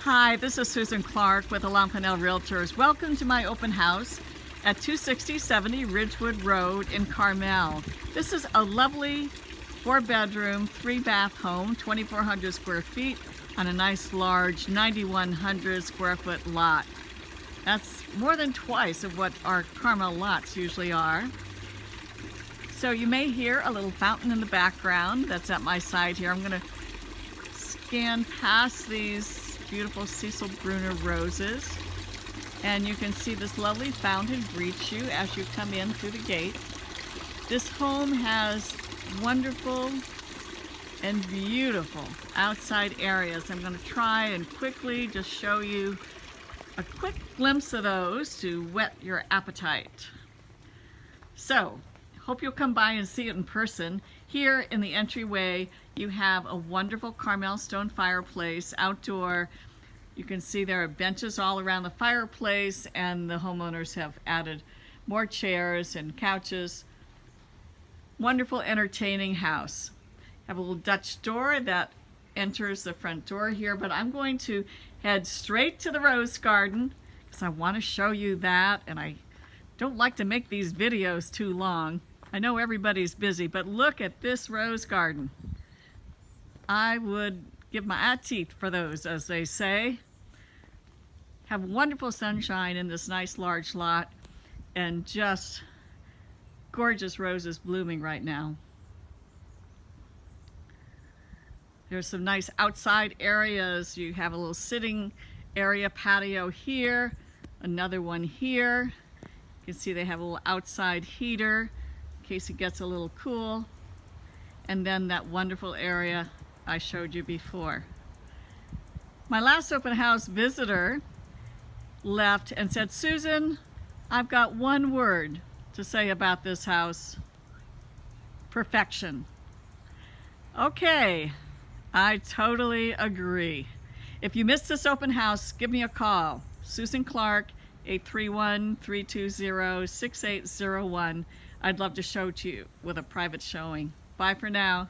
Hi, this is Susan Clark with Lampanel Realtors. Welcome to my open house at 26070 Ridgewood Road in Carmel. This is a lovely 4-bedroom, 3-bath home, 2,400 square feet on a nice large 9,100 square foot lot. That's more than twice of what our Carmel lots usually are. So you may hear a little fountain in the background that's at my side here. I'm going to scan past these beautiful Cecil Bruner roses, and you can see this lovely fountain greet you as you come in through the gate. This home has wonderful and beautiful outside areas. I'm going to try and quickly just show you a quick glimpse of those to whet your appetite. So, hope you'll come by and see it in person. Here in the entryway, you have a wonderful Carmel stone fireplace outdoor. You can see there are benches all around the fireplace, and the homeowners have added more chairs and couches. Wonderful, entertaining house. Have a little Dutch door that enters the front door here, but I'm going to head straight to the rose garden because I want to show you that, and I don't like to make these videos too long. I know everybody's busy, but look at this rose garden. I would give my eye teeth for those, as they say. Have wonderful sunshine in this nice large lot, and just gorgeous roses blooming right now. There's some nice outside areas. You have a little sitting area patio here, another one here. You can see they have a little outside heater in case it gets a little cool. And then that wonderful area I showed you before. My last open house visitor left and said, "Susan, I've got one word to say about this house: perfection." Okay, I totally agree. If you missed this open house, give me a call. Susan Clark, 831-320-6801. I'd love to show to you with a private showing. Bye for now.